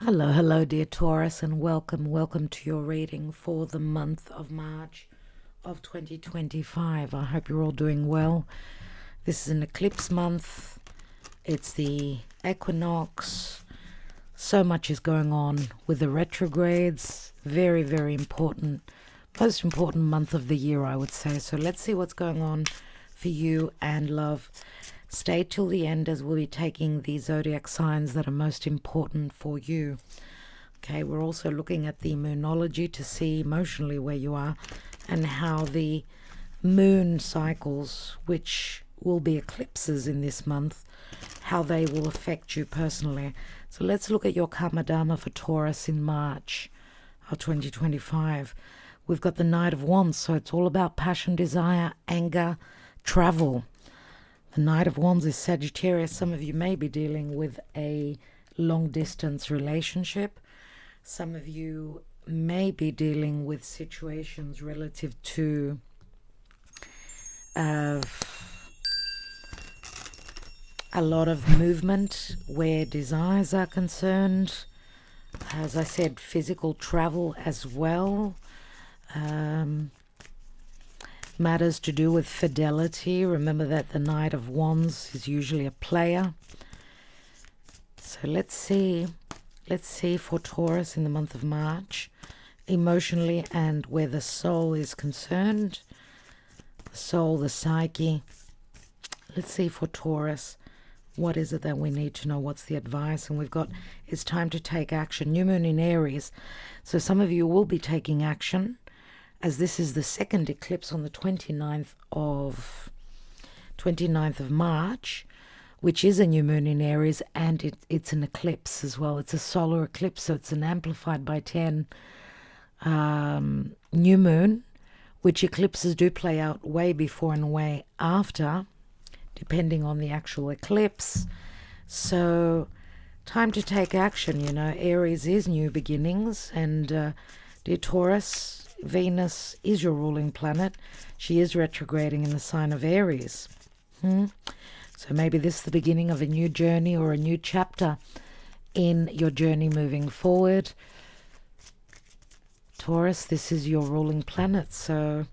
Hello, hello, dear Taurus, and welcome to your reading for the month of March of 2025. I hope you're all doing well. This is an eclipse month. It's the equinox. So much is going on with the retrogrades. Very, very important. Most important month of the year, I would say. So let's see what's going on for you and love. Stay till the end as we'll be taking the zodiac signs that are most important for you. Okay, we're also looking at the moonology to see emotionally where you are and how the moon cycles, which will be eclipses in this month, how they will affect you personally. So let's look at your Karma Dharma for Taurus in March of 2025. We've got the Knight of Wands, so it's all about passion, desire, anger, travel. The Knight of Wands is Sagittarius. Some of you may be dealing with a long-distance relationship. Some of you may be dealing with situations relative to a lot of movement where desires are concerned. As I said, physical travel as well. Matters to do with fidelity. Remember that the Knight of Wands is usually a player. So let's see for Taurus in the month of March, emotionally and where the soul is concerned. The soul, the psyche. Let's see for Taurus, what is it that we need to know? What's the advice? And we've got, it's time to take action. New moon in Aries. So some of you will be taking action, as this is the second eclipse on the 29th of March, which is a new moon in Aries, and it's an eclipse as well. It's a solar eclipse, so it's an amplified by 10 new moon, which eclipses do play out way before and way after, depending on the actual eclipse. So time to take action. Aries is new beginnings, and dear Taurus, Venus is your ruling planet. She is retrograding in the sign of Aries. So maybe this is the beginning of a new journey or a new chapter in your journey moving forward. Taurus, this is your ruling planet. So,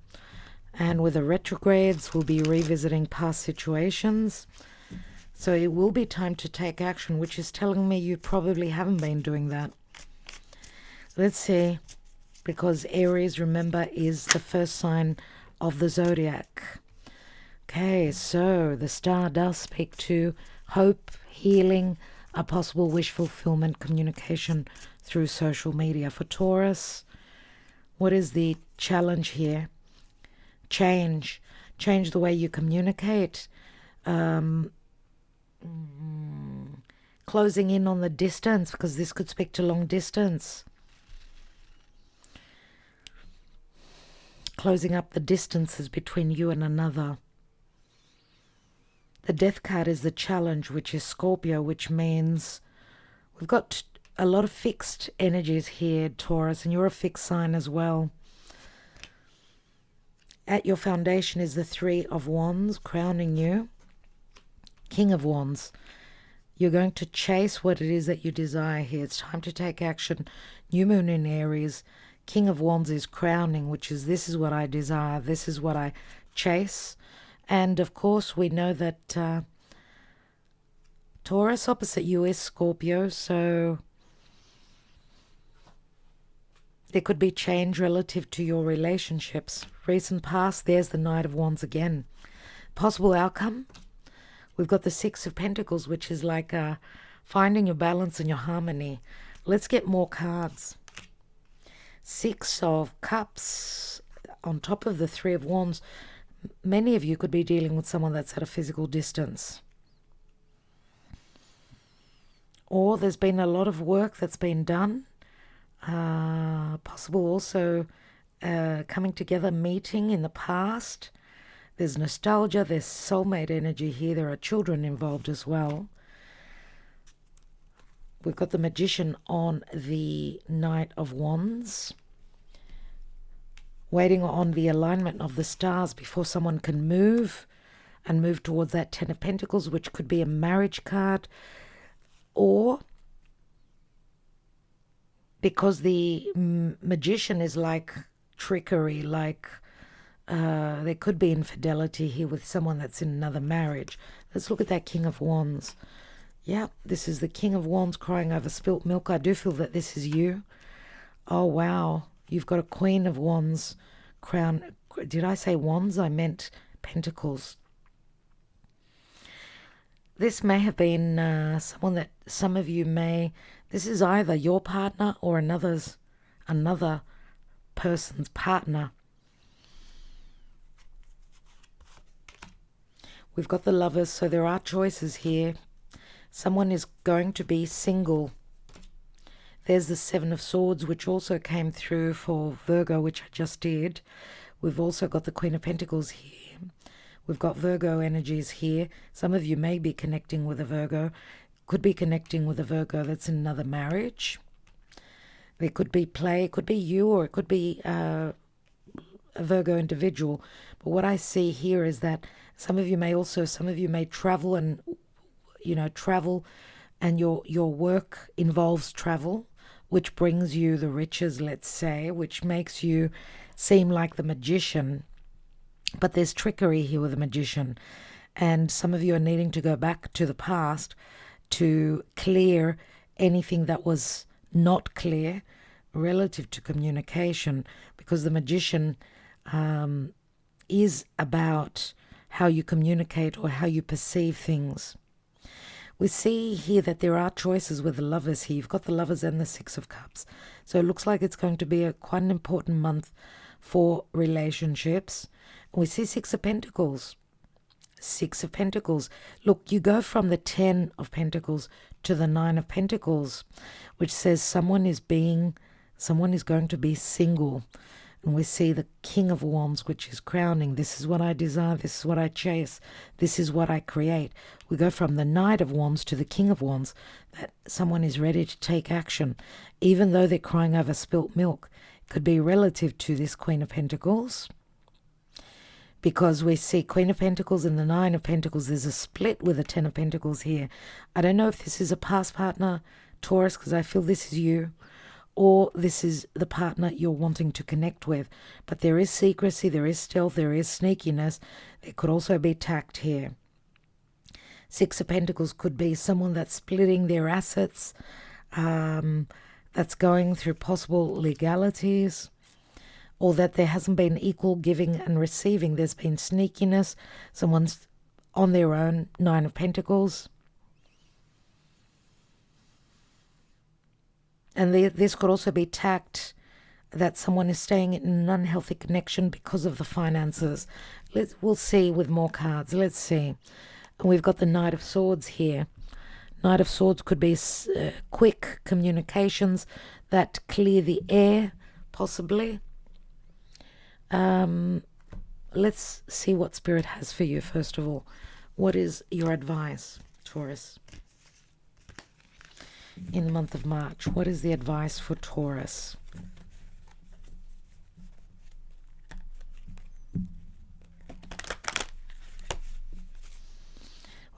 and with the retrogrades, we'll be revisiting past situations. So it will be time to take action, which is telling me you probably haven't been doing that. Let's see. Because Aries, remember, is the first sign of the zodiac. Okay, so the star does speak to hope, healing, a possible wish fulfillment, communication through social media. For Taurus, what is the challenge here? Change the way you communicate. Closing in on the distance, because this could speak to long distance. Closing up the distances between you and another. The death card is the challenge, which is Scorpio, which means we've got a lot of fixed energies here, Taurus, and you're a fixed sign as well. At your foundation is the Three of Wands, crowning you. King of Wands. You're going to chase what it is that you desire here. It's time to take action. New moon in Aries. King of Wands is crowning, which is, this is what I desire, this is what I chase. And of course we know that Taurus opposite you is Scorpio, so there could be change relative to your relationships. Recent past, there's the Knight of Wands again. Possible outcome, we've got the Six of Pentacles, which is like finding your balance and your harmony. Let's get more cards. Six of Cups on top of the Three of Wands. Many of you could be dealing with someone that's at a physical distance. Or there's been a lot of work that's been done. Possible also coming together, meeting in the past. There's nostalgia, there's soulmate energy here. There are children involved as well. We've got the Magician on the Knight of Wands. Waiting on the alignment of the stars before someone can move towards that Ten of Pentacles, which could be a marriage card, or because the magician is like trickery, like there could be infidelity here with someone that's in another marriage. Let's look at that King of Wands. Yeah, this is the King of Wands crying over spilt milk. I do feel that this is you. Oh, wow. You've got a Queen of Wands crown. Did I say wands? I meant pentacles. This may have been someone that some of you may... This is either your partner or another person's partner. We've got the Lovers, so there are choices here. Someone is going to be single. There's the Seven of Swords, which also came through for Virgo, which I just did. We've also got the Queen of Pentacles here. We've got Virgo energies here. Some of you may be connecting with a Virgo. Could be connecting with a Virgo that's in another marriage. There could be play. It could be you, or it could be a Virgo individual. But what I see here is that some of you may travel, and travel, and your work involves travel, which brings you the riches, let's say, which makes you seem like the magician. But there's trickery here with the magician, and some of you are needing to go back to the past to clear anything that was not clear relative to communication, because the magician is about how you communicate or how you perceive things. We see here that there are choices with the Lovers here. You've got the Lovers and the Six of Cups. So it looks like it's going to be quite an important month for relationships. We see Six of Pentacles. Six of Pentacles. Look, you go from the 10 of Pentacles to the 9 of Pentacles, which says someone is going to be single. And we see the King of Wands, which is crowning. This is what I desire. This is what I chase. This is what I create. We go from the Knight of Wands to the King of Wands, that someone is ready to take action, even though they're crying over spilt milk. It could be relative to this Queen of Pentacles, because we see Queen of Pentacles and the Nine of Pentacles. There's a split with the 10 of Pentacles here. I don't know if this is a past partner, Taurus, because I feel this is you, or this is the partner you're wanting to connect with. But there is secrecy, there is stealth, there is sneakiness. There could also be tact here. Six of Pentacles could be someone that's splitting their assets, that's going through possible legalities, or that there hasn't been equal giving and receiving. There's been sneakiness. Someone's on their own. Nine of Pentacles. And this could also be tact, that someone is staying in an unhealthy connection because of the finances. We'll see with more cards. Let's see. And we've got the Knight of Swords here. Knight of Swords could be quick communications that clear the air, possibly. Let's see what Spirit has for you, first of all. What is your advice, Taurus? In the month of March, what is the advice for Taurus?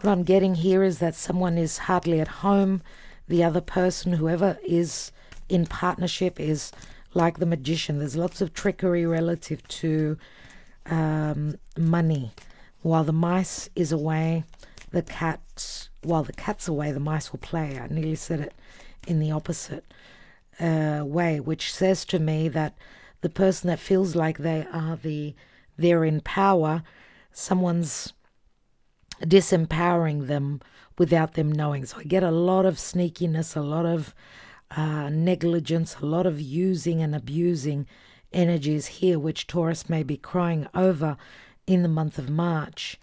What I'm getting here is that someone is hardly at home. The other person, whoever is in partnership, is like the magician. There's lots of trickery relative to money. While the mice is away, while the cat's away, the mice will play. I nearly said it in the opposite way, which says to me that the person that feels like they're in power, someone's disempowering them without them knowing. So I get a lot of sneakiness, a lot of negligence, a lot of using and abusing energies here, which Taurus may be crying over in the month of March,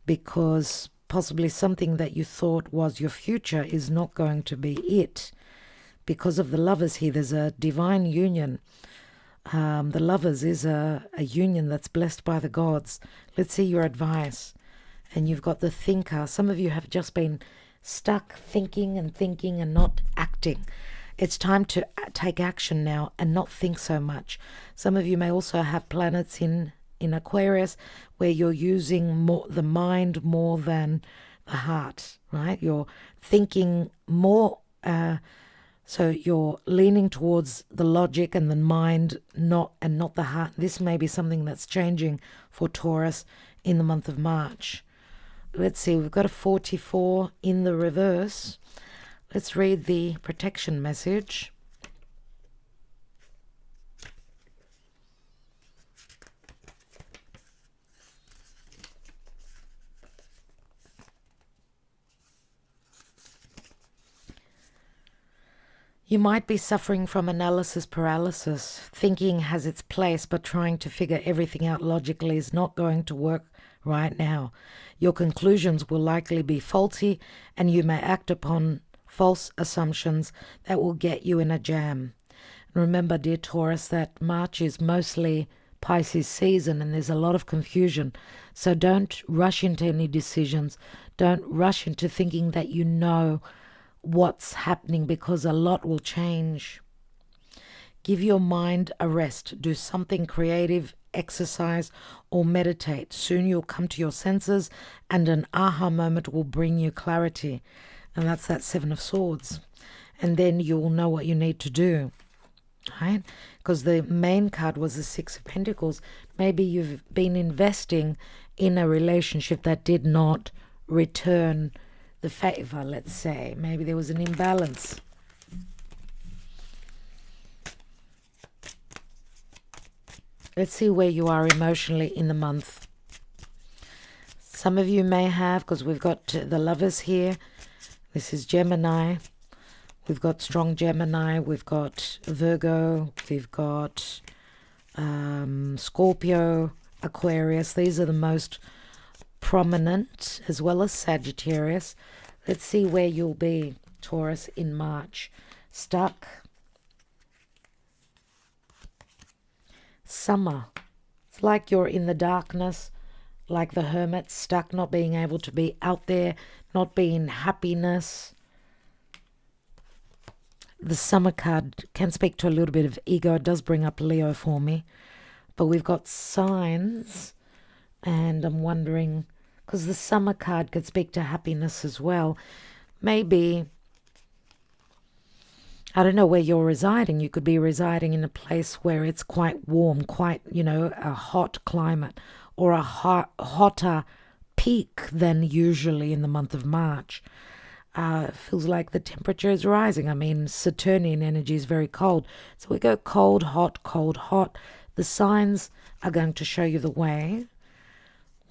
because possibly something that you thought was your future is not going to be it. Because of the Lovers here, there's a divine union. The Lovers is a union that's blessed by the gods. Let's see your advice. And you've got the Thinker. Some of you have just been stuck thinking and not acting. It's time to take action now and not think so much. Some of you may also have planets in Aquarius, where you're using the mind more than the heart, right? You're thinking more So you're leaning towards the logic and the mind, not the heart. This may be something that's changing for Taurus in the month of March. Let's see, we've got a 44 in the reverse. Let's read the protection message. You might be suffering from analysis paralysis. Thinking has its place, but trying to figure everything out logically is not going to work right now. Your conclusions will likely be faulty, and you may act upon false assumptions that will get you in a jam. Remember, dear Taurus, that March is mostly Pisces season and there's a lot of confusion. So don't rush into any decisions. Don't rush into thinking that you know what's happening, because a lot will change. Give your mind a rest. Do something creative, exercise, or meditate. Soon you'll come to your senses and an aha moment will bring you clarity. And that's that Seven of Swords. And then you will know what you need to do. Right? Because the main card was the Six of Pentacles. Maybe you've been investing in a relationship that did not return the favor, let's say. Maybe there was an imbalance. Let's see where you are emotionally in the month. Some of you may have, because we've got the Lovers here. This is Gemini. We've got strong Gemini. We've got Virgo. We've got Scorpio, Aquarius. These are the most prominent, as well as Sagittarius. Let's see where you'll be, Taurus, in March. Stuck. Summer. It's like you're in the darkness, like the hermit, stuck, not being able to be out there, not being happiness. The summer card can speak to a little bit of ego. It does bring up Leo for me. But we've got signs. And I'm wondering, because the summer card could speak to happiness as well. Maybe, I don't know where you're residing. You could be residing in a place where it's quite warm, quite, a hot climate, or a hotter peak than usually in the month of March. Feels like the temperature is rising. I mean, Saturnian energy is very cold. So we go cold, hot, cold, hot. The signs are going to show you the way.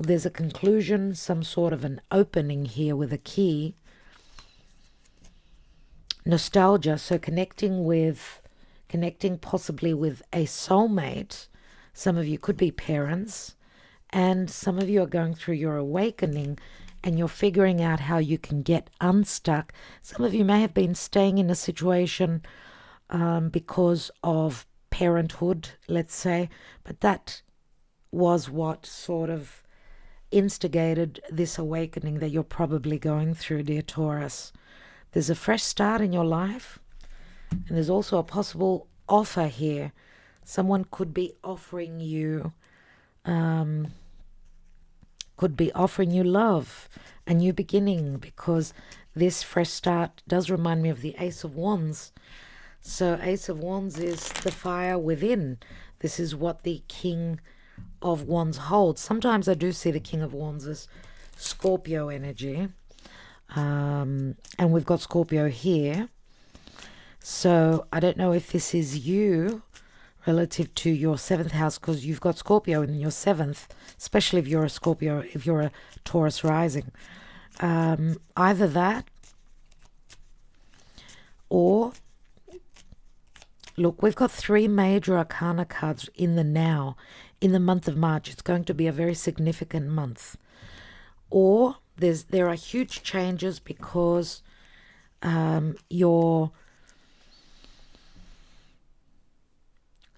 There's a conclusion, some sort of an opening here with a key. Nostalgia, so connecting possibly with a soulmate. Some of you could be parents, and some of you are going through your awakening and you're figuring out how you can get unstuck. Some of you may have been staying in a situation because of parenthood, let's say, but that was what sort of instigated this awakening that you're probably going through, dear Taurus. There's a fresh start in your life, and there's also a possible offer here. Someone could be offering you love, a new beginning, because this fresh start does remind me of the Ace of Wands. So Ace of Wands is the fire within. This is what the King of Wands holds. Sometimes I do see the King of Wands as Scorpio energy. And we've got Scorpio here. So I don't know if this is you relative to your 7th house, because you've got Scorpio in your 7th, especially if you're a Scorpio, if you're a Taurus rising. Either that, or look, we've got 3 major arcana cards in the now. In the month of March, it's going to be a very significant month. Or there are huge changes because you're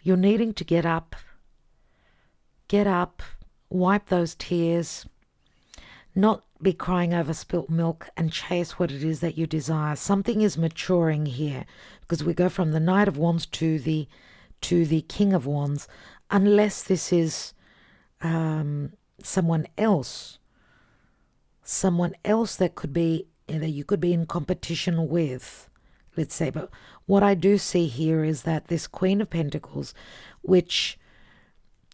needing to get up, wipe those tears, not be crying over spilt milk, and chase what it is that you desire. Something is maturing here, because we go from the Knight of Wands to the King of Wands, unless this is someone else that could be, that you could be in competition with. let's say. But what I do see here is that this Queen of Pentacles, which,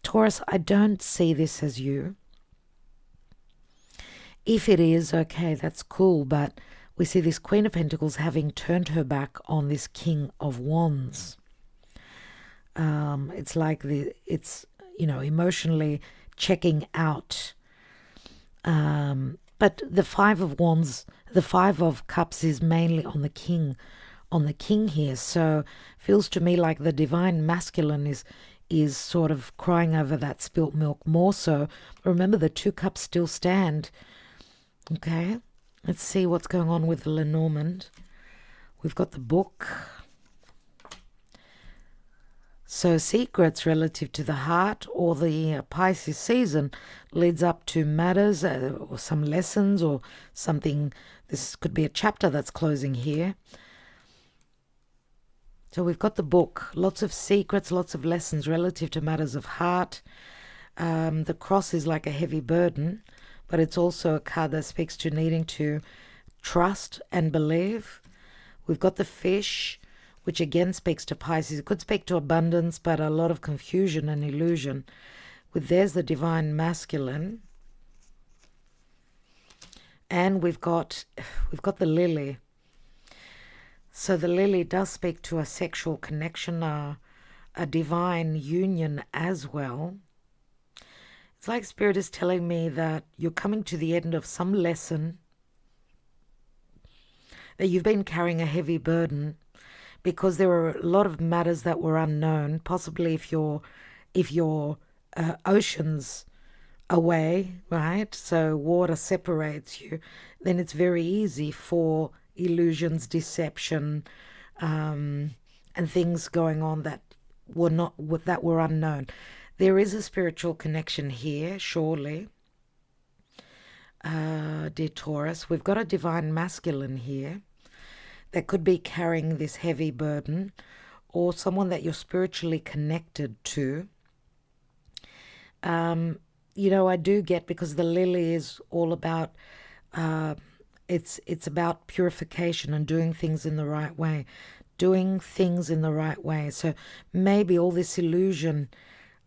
Taurus, I don't see this as you. If it is, okay, that's cool, but we see this Queen of Pentacles having turned her back on this King of Wands. It's like it's emotionally checking out. But the Five of Wands, the Five of Cups is mainly on the king here. So feels to me like the divine masculine is sort of crying over that spilt milk more so. Remember, the two cups still stand. Okay, let's see what's going on with the Lenormand. We've got the Book. So secrets relative to the heart or the Pisces season leads up to matters or some lessons or something. This could be a chapter that's closing here. So we've got the Book, lots of secrets, lots of lessons relative to matters of heart. The Cross is like a heavy burden, but it's also a card that speaks to needing to trust and believe. We've got the Fish, which again speaks to Pisces. It could speak to abundance, but a lot of confusion and illusion. There's the divine masculine. And we've got the Lily. So the Lily does speak to a sexual connection, a divine union as well. It's like Spirit is telling me that you're coming to the end of some lesson, that you've been carrying a heavy burden because there were a lot of matters that were unknown. Possibly if your oceans away, right? So water separates you, then it's very easy for illusions, deception, and things going on that were unknown. There is a spiritual connection here, surely. Dear Taurus, we've got a divine masculine here that could be carrying this heavy burden, or someone that you're spiritually connected to. I do get, because the Lily is all about, it's about purification and doing things in the right way. So maybe all this illusion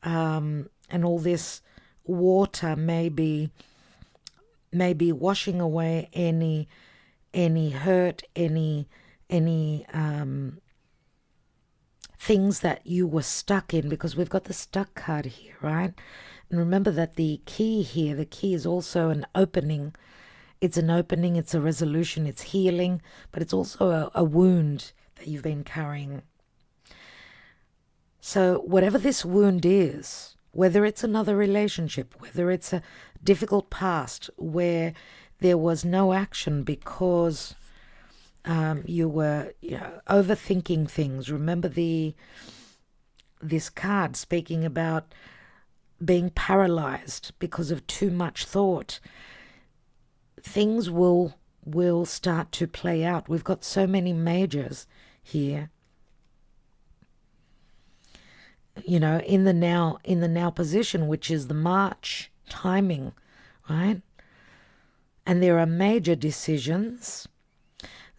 and all this water may be washing away any hurt, any things that you were stuck in, because we've got the stuck card here, right? And remember that the key is also an opening. It's an opening, it's a resolution, it's healing, but it's also a wound that you've been carrying. So whatever this wound is, whether it's another relationship, whether it's a difficult past where there was no action because you were overthinking things. Remember this card speaking about being paralyzed because of too much thought. Things will start to play out. We've got so many majors here. In the now position, which is the March timing, right? And there are major decisions.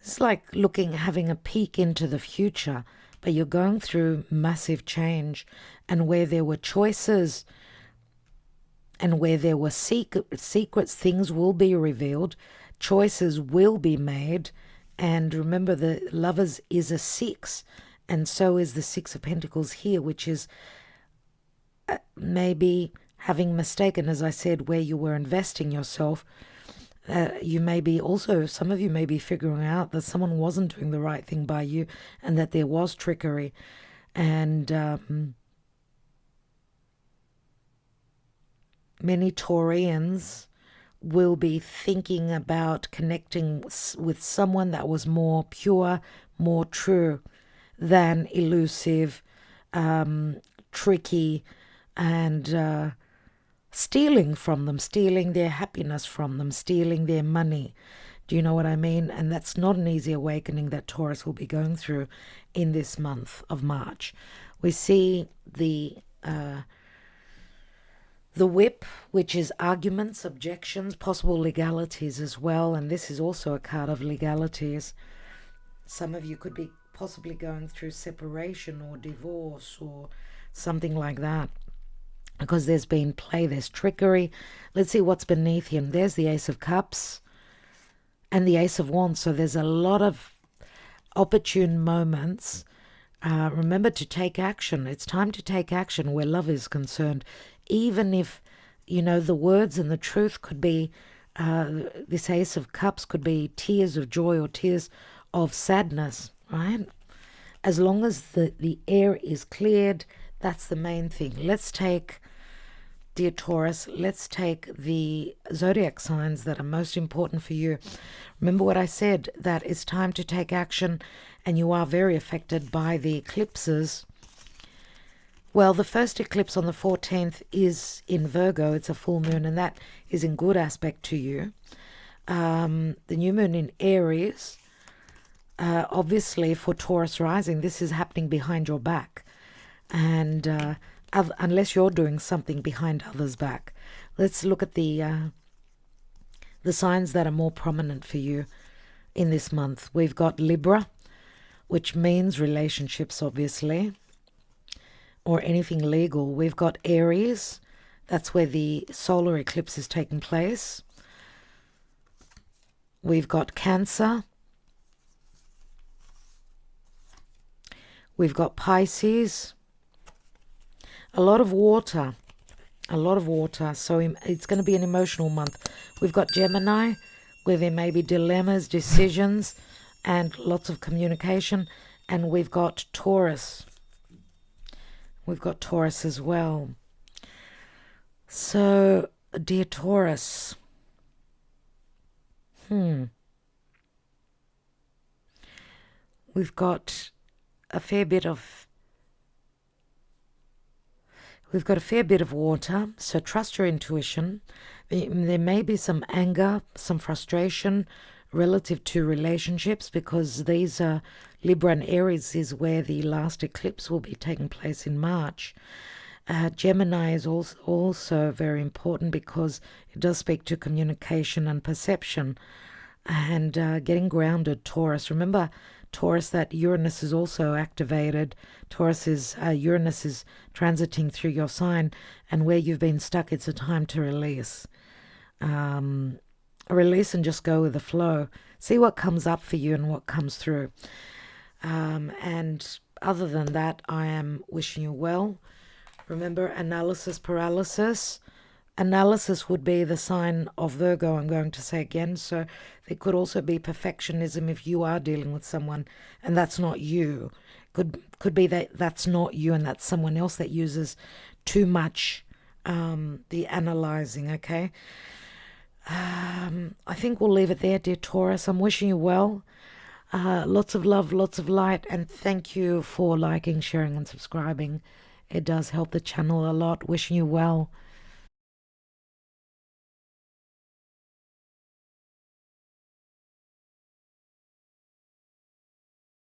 It's like having a peek into the future, but you're going through massive change, and where there were choices and where there were secrets, things will be revealed, choices will be made. And remember, the Lovers is a 6, and so is the 6 of Pentacles here, which is maybe having mistaken, as I said, where you were investing yourself. You may be also, some of you may be figuring out that someone wasn't doing the right thing by you and that there was trickery. And many Taurians will be thinking about connecting with someone that was more pure, more true than elusive, tricky, and stealing from them, stealing their happiness from them, stealing their money. Do you know what I mean? And that's not an easy awakening that Taurus will be going through in this month of March. We see the Whip, which is arguments, objections, possible legalities as well. And this is also a card of legalities. Some of you could be possibly going through separation or divorce or something like that, because there's been play, there's trickery. Let's see what's beneath him. There's the Ace of Cups and the Ace of Wands. So there's a lot of opportune moments. Remember to take action. It's time to take action where love is concerned. Even if, the words and the truth could be, this Ace of Cups could be tears of joy or tears of sadness, right? As long as the air is cleared, that's the main thing. Let's take, dear Taurus, let's take the zodiac signs that are most important for you. Remember what I said, that it's time to take action, and you are very affected by the eclipses. Well, the first eclipse on the 14th is in Virgo. It's a full moon, and that is in good aspect to you. The new moon in Aries, obviously for Taurus rising, this is happening behind your back. And unless you're doing something behind others' back. Let's look at the signs that are more prominent for you in this month. We've got Libra, which means relationships, obviously, or anything legal. We've got Aries. That's where the solar eclipse is taking place. We've got Cancer. We've got Pisces. A lot of water. So it's going to be an emotional month. We've got Gemini, where there may be dilemmas, decisions, and lots of communication. And we've got Taurus. We've got Taurus as well. So, dear Taurus, we've got a fair bit of water, so trust your intuition. There may be some anger, some frustration relative to relationships, because these are Libra and Aries is where the last eclipse will be taking place in March. Gemini is also very important because it does speak to communication and perception and getting grounded. Taurus, remember Taurus, that Uranus is also activated. Uranus is transiting through your sign, and where you've been stuck, it's a time to release. Release and just go with the flow. See what comes up for you and what comes through. And other than that, I am wishing you well. Remember, analysis paralysis. Analysis would be the sign of Virgo, I'm going to say again. So there could also be perfectionism if you are dealing with someone and that's not you. Could be that that's not you and that's someone else that uses too much the analyzing, okay? I think we'll leave it there, dear Taurus. I'm wishing you well. Lots of love, lots of light, and thank you for liking, sharing, and subscribing. It does help the channel a lot. Wishing you well.